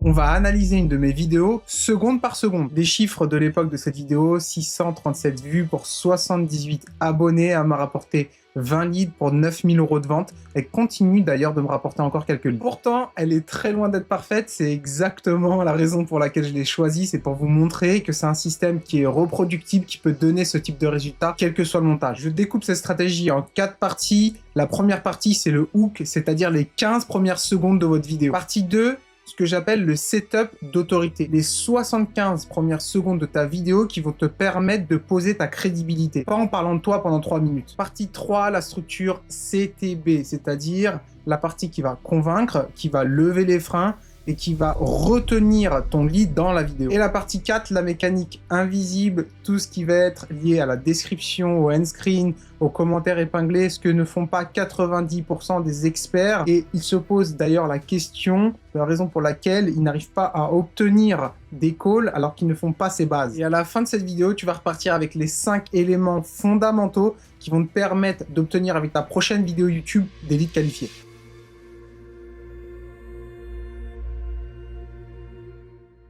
On va analyser une de mes vidéos seconde par seconde. Les chiffres de l'époque de cette vidéo, 637 vues pour 78 abonnés, à me rapporter 20 leads pour 9000 € de vente. Elle continue d'ailleurs de me rapporter encore quelques leads. Pourtant, elle est très loin d'être parfaite. C'est exactement la raison pour laquelle je l'ai choisie. C'est pour vous montrer que c'est un système qui est reproductible, qui peut donner ce type de résultat, quel que soit le montage. Je découpe cette stratégie en 4 parties. La première partie, c'est le hook, c'est-à-dire les 15 premières secondes de votre vidéo. Partie 2, ce que j'appelle le setup d'autorité. Les 75 premières secondes de ta vidéo qui vont te permettre de poser ta crédibilité. Pas en parlant de toi pendant 3 minutes. Partie 3, la structure CTB, c'est-à-dire la partie qui va convaincre, qui va lever les freins et qui va retenir ton lead dans la vidéo. Et la partie 4, la mécanique invisible, tout ce qui va être lié à la description, au end screen, aux commentaires épinglés, ce que ne font pas 90% des experts. Et ils se posent d'ailleurs la question, la raison pour laquelle ils n'arrivent pas à obtenir des calls alors qu'ils ne font pas ces bases. Et à la fin de cette vidéo, tu vas repartir avec les 5 éléments fondamentaux qui vont te permettre d'obtenir avec ta prochaine vidéo YouTube des leads qualifiés.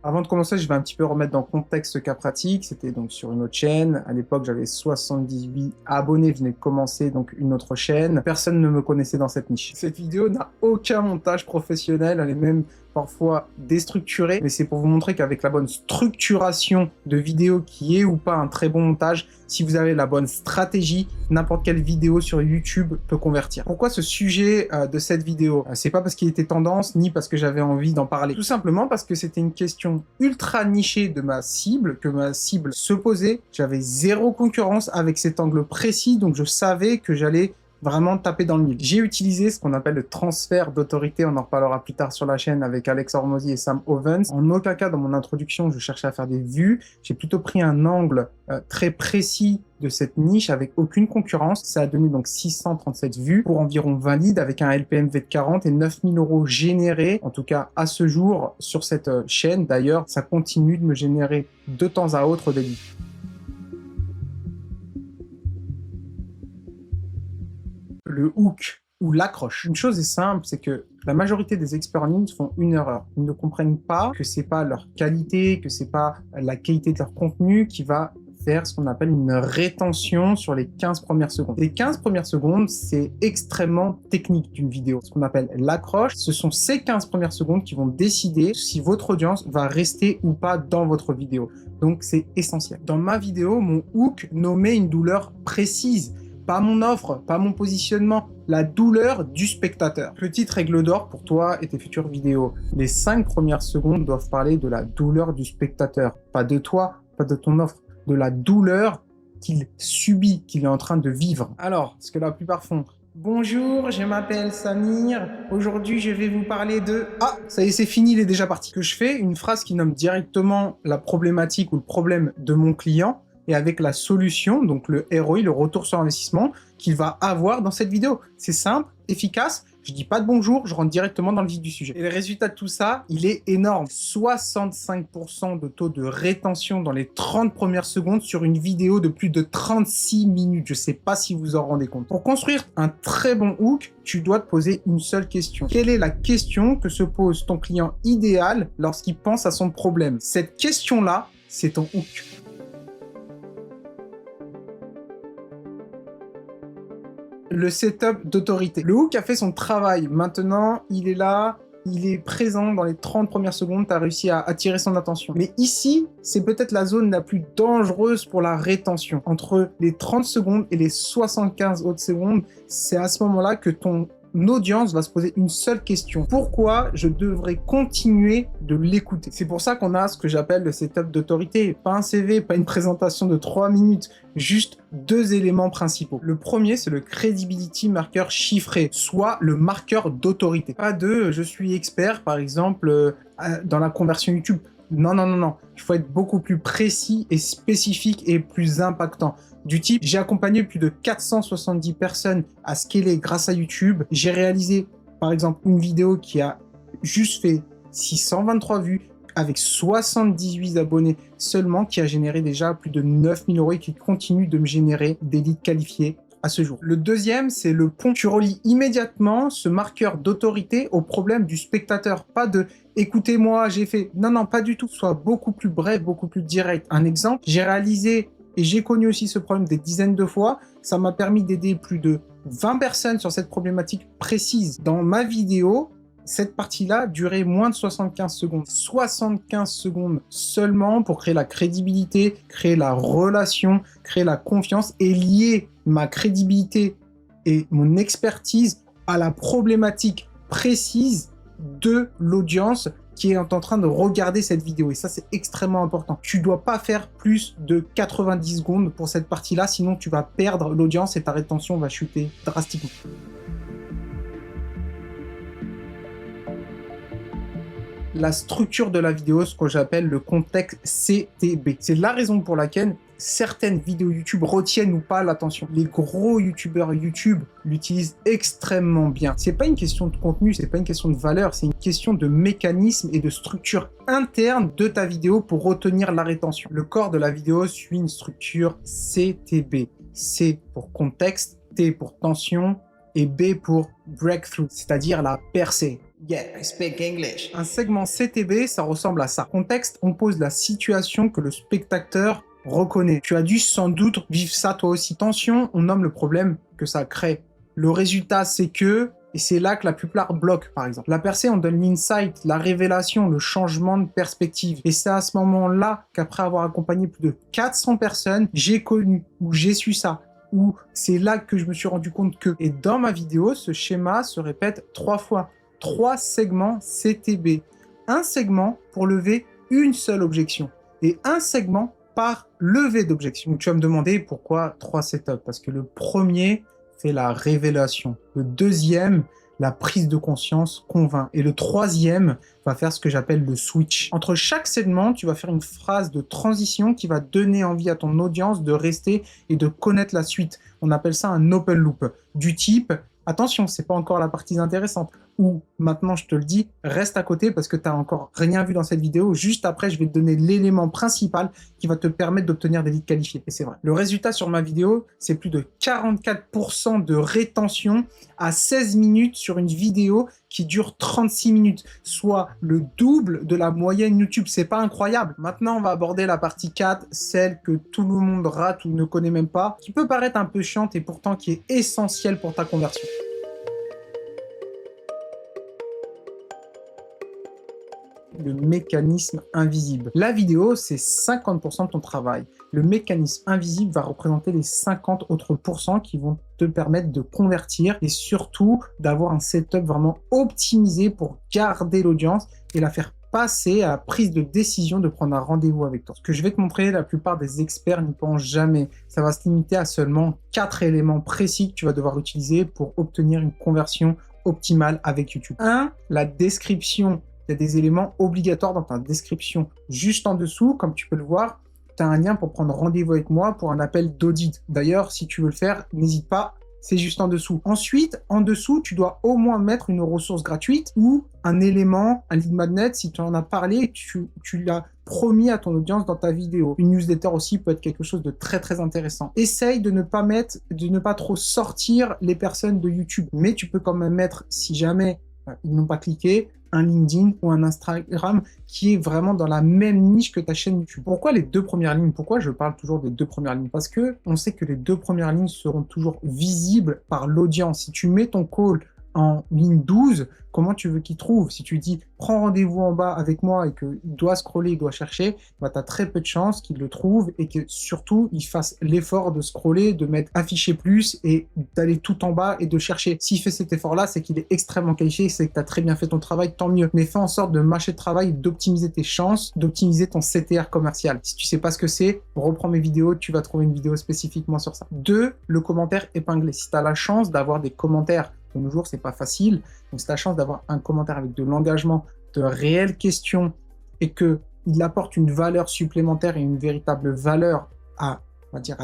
Avant de commencer, je vais un petit peu remettre dans le contexte ce cas pratique. C'était donc sur une autre chaîne. À l'époque, j'avais 78 abonnés. Je venais de commencer donc une autre chaîne. Personne ne me connaissait dans cette niche. Cette vidéo n'a aucun montage professionnel. Elle est même parfois déstructurée. Mais c'est pour vous montrer qu'avec la bonne structuration de vidéo qui est ou pas un très bon montage, si vous avez la bonne stratégie, n'importe quelle vidéo sur YouTube peut convertir. Pourquoi ce sujet de cette vidéo? C'est pas parce qu'il était tendance, ni parce que j'avais envie d'en parler. Tout simplement parce que c'était une question ultra nichée de ma cible, que ma cible se posait. J'avais zéro concurrence avec cet angle précis, donc je savais que j'allais vraiment taper dans le mille. J'ai utilisé ce qu'on appelle le transfert d'autorité, on en reparlera plus tard sur la chaîne avec Alex Hormozy et Sam Ovens. En aucun cas dans mon introduction, je cherchais à faire des vues. J'ai plutôt pris un angle très précis de cette niche avec aucune concurrence. Ça a donné donc 637 vues pour environ 20 leads avec un LPMV de 40 et 9000 € générés, en tout cas à ce jour sur cette chaîne. D'ailleurs, ça continue de me générer de temps à autre des leads. Le hook ou l'accroche. Une chose est simple, c'est que la majorité des experts en ligne font une erreur. Ils ne comprennent pas que c'est pas leur qualité, que c'est pas la qualité de leur contenu qui va faire ce qu'on appelle une rétention sur les 15 premières secondes. Les 15 premières secondes, c'est extrêmement technique d'une vidéo. Ce qu'on appelle l'accroche, ce sont ces 15 premières secondes qui vont décider si votre audience va rester ou pas dans votre vidéo. Donc c'est essentiel. Dans ma vidéo, mon hook nommait une douleur précise. Pas mon offre, pas mon positionnement, la douleur du spectateur. Petite règle d'or pour toi et tes futures vidéos. Les 5 premières secondes doivent parler de la douleur du spectateur. Pas de toi, pas de ton offre, de la douleur qu'il subit, qu'il est en train de vivre. Alors, ce que la plupart font. Bonjour, je m'appelle Samir. Aujourd'hui, je vais vous parler de... Ah, ça y est, c'est fini, il est déjà parti. Que je fais une phrase qui nomme directement la problématique ou le problème de mon client et avec la solution, donc le ROI, le retour sur investissement, qu'il va avoir dans cette vidéo. C'est simple, efficace, je dis pas de bonjour, je rentre directement dans le vif du sujet. Et le résultat de tout ça, il est énorme. 65% de taux de rétention dans les 30 premières secondes sur une vidéo de plus de 36 minutes. Je sais pas si vous en rendez compte. Pour construire un très bon hook, tu dois te poser une seule question. Quelle est la question que se pose ton client idéal lorsqu'il pense à son problème? Cette question-là, c'est ton hook. Le setup d'autorité. Le hook a fait son travail. Maintenant, il est là, il est présent dans les 30 premières secondes, tu as réussi à attirer son attention. Mais ici, c'est peut-être la zone la plus dangereuse pour la rétention. Entre les 30 secondes et les 75 autres secondes, c'est à ce moment-là que ton audience va se poser une seule question. Pourquoi je devrais continuer de l'écouter? C'est pour ça qu'on a ce que j'appelle le setup d'autorité. Pas un CV, pas une présentation de 3 minutes, juste 2 éléments principaux. Le premier, c'est le credibility marker chiffré, soit le marqueur d'autorité. Pas de je suis expert, par exemple, dans la conversion YouTube. Non, non, non, non. Il faut être beaucoup plus précis et spécifique et plus impactant. Du type, j'ai accompagné plus de 470 personnes à scaler grâce à YouTube. J'ai réalisé, par exemple, une vidéo qui a juste fait 623 vues avec 78 abonnés seulement, qui a généré déjà plus de 9000 € et qui continue de me générer des leads qualifiés à ce jour. Le deuxième, c'est le pont. Tu relis immédiatement ce marqueur d'autorité au problème du spectateur. Pas de « écoutez-moi, j'ai fait ». Non, non, pas du tout. Sois beaucoup plus bref, beaucoup plus direct. Un exemple, j'ai réalisé et j'ai connu aussi ce problème des dizaines de fois. Ça m'a permis d'aider plus de 20 personnes sur cette problématique précise. Dans ma vidéo, cette partie-là durait moins de 75 secondes. 75 secondes seulement pour créer la crédibilité, créer la relation, créer la confiance et lier ma crédibilité et mon expertise à la problématique précise de l'audience qui est en train de regarder cette vidéo. Et ça, c'est extrêmement important. Tu ne dois pas faire plus de 90 secondes pour cette partie-là, sinon tu vas perdre l'audience et ta rétention va chuter drastiquement. La structure de la vidéo, ce que j'appelle le contexte CTB. C'est la raison pour laquelle certaines vidéos YouTube retiennent ou pas l'attention. Les gros youtubeurs YouTube l'utilisent extrêmement bien. C'est pas une question de contenu, c'est pas une question de valeur, c'est une question de mécanisme et de structure interne de ta vidéo pour retenir la rétention. Le corps de la vidéo suit une structure CTB. C pour contexte, T pour tension et B pour breakthrough, c'est-à-dire la percée. Yeah, I speak English. Un segment CTB, ça ressemble à ça. Contexte, on pose la situation que le spectateur reconnaît. Tu as dû sans doute vivre ça toi aussi. Tension, on nomme le problème que ça crée. Le résultat, c'est que, et c'est là que la plupart bloquent, par exemple. La percée, on donne l'insight, la révélation, le changement de perspective. Et c'est à ce moment-là qu'après avoir accompagné plus de 400 personnes, j'ai connu ou j'ai su ça. Ou c'est là que je me suis rendu compte que. Et dans ma vidéo, ce schéma se répète 3 fois. 3 segments CTB. Un segment pour lever une seule objection. Et un segment par levée d'objection. Tu vas me demander pourquoi 3 setups. Parce que le premier fait la révélation. Le deuxième, la prise de conscience convainc. Et le troisième va faire ce que j'appelle le switch. Entre chaque segment, tu vas faire une phrase de transition qui va donner envie à ton audience de rester et de connaître la suite. On appelle ça un open loop. Du type, attention, c'est pas encore la partie intéressante. Ou maintenant, je te le dis, reste à côté parce que tu n'as encore rien vu dans cette vidéo. Juste après, je vais te donner l'élément principal qui va te permettre d'obtenir des leads qualifiés. Et c'est vrai. Le résultat sur ma vidéo, c'est plus de 44% de rétention à 16 minutes sur une vidéo qui dure 36 minutes, soit le double de la moyenne YouTube. C'est pas incroyable? Maintenant, on va aborder la partie 4, celle que tout le monde rate ou ne connaît même pas, qui peut paraître un peu chiante et pourtant qui est essentielle pour ta conversion. Le mécanisme invisible. La vidéo, c'est 50% de ton travail. Le mécanisme invisible va représenter les 50 autres pourcents qui vont te permettre de convertir et surtout d'avoir un setup vraiment optimisé pour garder l'audience et la faire passer à la prise de décision de prendre un rendez-vous avec toi. Ce que je vais te montrer, la plupart des experts n'y pensent jamais. Ça va se limiter à seulement 4 éléments précis que tu vas devoir utiliser pour obtenir une conversion optimale avec YouTube. 1. La description. Il y a des éléments obligatoires dans ta description. Juste en dessous, comme tu peux le voir, tu as un lien pour prendre rendez-vous avec moi pour un appel d'audit. D'ailleurs, si tu veux le faire, n'hésite pas, c'est juste en dessous. Ensuite, en dessous, tu dois au moins mettre une ressource gratuite ou un élément, un lead magnet, si tu en as parlé, tu l'as promis à ton audience dans ta vidéo. Une newsletter aussi peut être quelque chose de très très intéressant. Essaye de ne pas trop sortir les personnes de YouTube, mais tu peux quand même mettre, si jamais ils n'ont pas cliqué, un LinkedIn ou un Instagram qui est vraiment dans la même niche que ta chaîne YouTube. Pourquoi les 2 premières lignes? Pourquoi je parle toujours des 2 premières lignes? Parce que on sait que les 2 premières lignes seront toujours visibles par l'audience. Si tu mets ton call en ligne 12, comment tu veux qu'il trouve? Si tu dis « prends rendez-vous en bas avec moi » et qu'il doit scroller, il doit chercher, bah, tu as très peu de chances qu'il le trouve et que surtout, il fasse l'effort de scroller, de mettre « afficher plus » et d'aller tout en bas et de chercher. S'il fait cet effort-là, c'est qu'il est extrêmement qualifié, c'est que tu as très bien fait ton travail, tant mieux. Mais fais en sorte de mâcher le travail, d'optimiser tes chances, d'optimiser ton CTR commercial. Si tu sais pas ce que c'est, reprends mes vidéos, tu vas trouver une vidéo spécifiquement sur ça. 2. Le commentaire épinglé. Si tu as la chance d'avoir des commentaires, de nos jours, c'est pas facile. Donc, si tu as la chance d'avoir un commentaire avec de l'engagement, de réelles questions et qu'il apporte une valeur supplémentaire et une véritable valeur à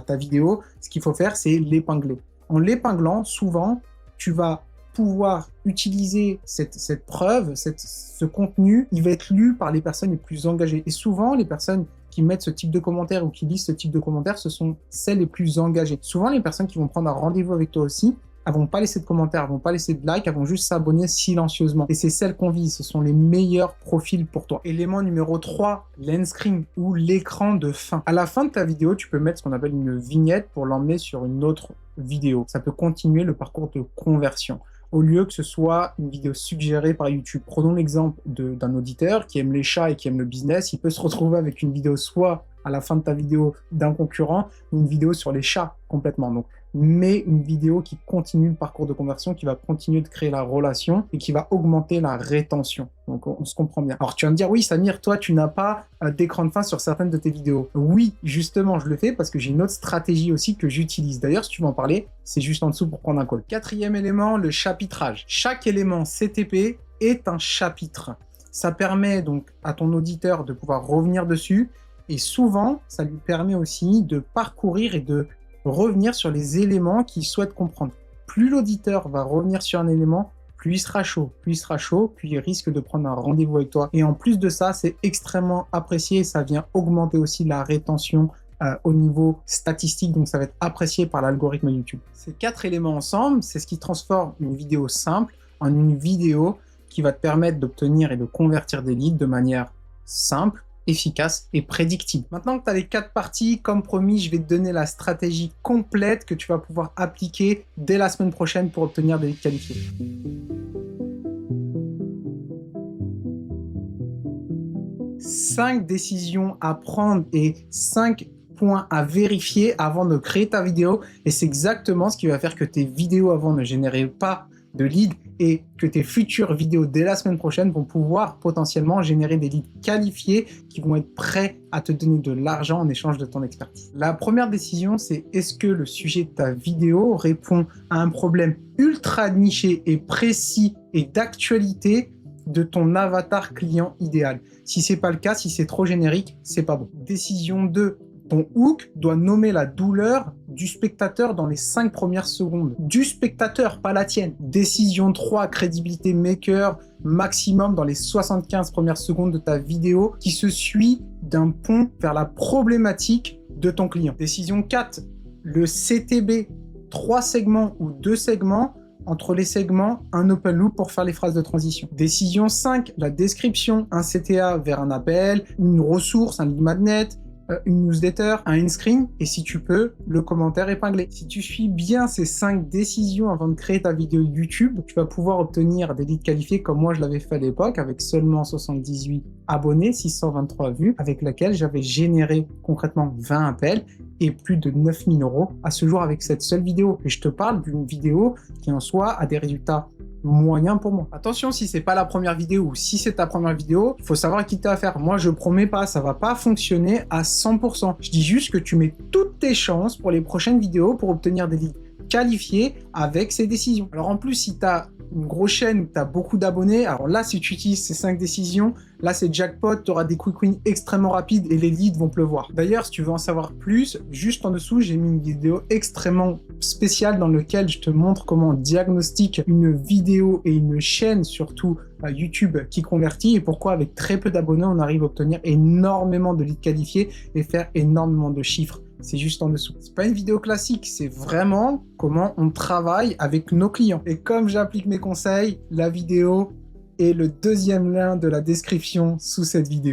ta vidéo, ce qu'il faut faire, c'est l'épingler. En l'épinglant, souvent, tu vas pouvoir utiliser cette preuve, ce contenu, il va être lu par les personnes les plus engagées. Et souvent, les personnes qui mettent ce type de commentaires ou qui lisent ce type de commentaires, ce sont celles les plus engagées. Souvent, les personnes qui vont prendre un rendez-vous avec toi aussi, elles vont pas laisser de commentaires, elles vont pas laisser de likes, elles vont juste s'abonner silencieusement. Et c'est celles qu'on vise, ce sont les meilleurs profils pour toi. Élément numéro 3, l'end-screen ou l'écran de fin. À la fin de ta vidéo, tu peux mettre ce qu'on appelle une vignette pour l'emmener sur une autre vidéo. Ça peut continuer le parcours de conversion, au lieu que ce soit une vidéo suggérée par YouTube. Prenons l'exemple d'un auditeur qui aime les chats et qui aime le business. Il peut se retrouver avec une vidéo soit à la fin de ta vidéo d'un concurrent, ou une vidéo sur les chats complètement. Donc, mais une vidéo qui continue le parcours de conversion, qui va continuer de créer la relation et qui va augmenter la rétention. Donc, on se comprend bien. Alors, tu vas me dire, oui, Samir, toi, tu n'as pas d'écran de fin sur certaines de tes vidéos. Oui, justement, je le fais parce que j'ai une autre stratégie aussi que j'utilise. D'ailleurs, si tu veux en parler, c'est juste en dessous pour prendre un call. 4e élément, le chapitrage. Chaque élément CTP est un chapitre. Ça permet donc à ton auditeur de pouvoir revenir dessus et souvent, ça lui permet aussi de parcourir et de revenir sur les éléments qu'il souhaite comprendre. Plus l'auditeur va revenir sur un élément, plus il sera chaud, plus il risque de prendre un rendez-vous avec toi. Et en plus de ça, c'est extrêmement apprécié et ça vient augmenter aussi la rétention au niveau statistique, donc ça va être apprécié par l'algorithme YouTube. Ces 4 éléments ensemble, c'est ce qui transforme une vidéo simple en une vidéo qui va te permettre d'obtenir et de convertir des leads de manière simple, efficace et prédictible. Maintenant que tu as les 4 parties, comme promis, je vais te donner la stratégie complète que tu vas pouvoir appliquer dès la semaine prochaine pour obtenir des leads qualifiés. 5 décisions à prendre et 5 points à vérifier avant de créer ta vidéo, et c'est exactement ce qui va faire que tes vidéos avant ne généraient pas de leads et que tes futures vidéos dès la semaine prochaine vont pouvoir potentiellement générer des leads qualifiés qui vont être prêts à te donner de l'argent en échange de ton expertise. La première décision, c'est est-ce que le sujet de ta vidéo répond à un problème ultra niché et précis et d'actualité de ton avatar client idéal. Si c'est pas le cas, si c'est trop générique, c'est pas bon. Décision 2. Ton hook doit nommer la douleur du spectateur dans les 5 premières secondes. Du spectateur, pas la tienne. Décision 3, crédibilité maker, maximum dans les 75 premières secondes de ta vidéo qui se suit d'un pont vers la problématique de ton client. Décision 4, le CTB, 3 segments ou 2 segments. Entre les segments, un open loop pour faire les phrases de transition. Décision 5, la description, un CTA vers un appel, une ressource, un lead magnet, une newsletter, un in-screen et si tu peux, le commentaire épinglé. Si tu suis bien ces 5 décisions avant de créer ta vidéo YouTube, tu vas pouvoir obtenir des leads qualifiés comme moi je l'avais fait à l'époque avec seulement 78 abonnés, 623 vues, avec laquelle j'avais généré concrètement 20 appels et plus de 9000 € à ce jour avec cette seule vidéo. Et je te parle d'une vidéo qui en soi a des résultats moyen pour moi. Attention, si c'est pas la première vidéo ou si c'est ta première vidéo, il faut savoir à qui t'as affaire. Moi, je promets pas, ça va pas fonctionner à 100%. Je dis juste que tu mets toutes tes chances pour les prochaines vidéos pour obtenir des leads qualifiés avec ces décisions. Alors en plus, si tu as une grosse chaîne où tu as beaucoup d'abonnés, alors là, si tu utilises ces 5 décisions, là, c'est jackpot, tu auras des quick wins extrêmement rapides et les leads vont pleuvoir. D'ailleurs, si tu veux en savoir plus, juste en dessous, j'ai mis une vidéo extrêmement spéciale dans laquelle je te montre comment on diagnostique une vidéo et une chaîne, surtout YouTube, qui convertit et pourquoi avec très peu d'abonnés, on arrive à obtenir énormément de leads qualifiés et faire énormément de chiffres. C'est juste en dessous. C'est pas une vidéo classique, c'est vraiment comment on travaille avec nos clients. Et comme j'applique mes conseils, la vidéo est le 2e lien de la description sous cette vidéo.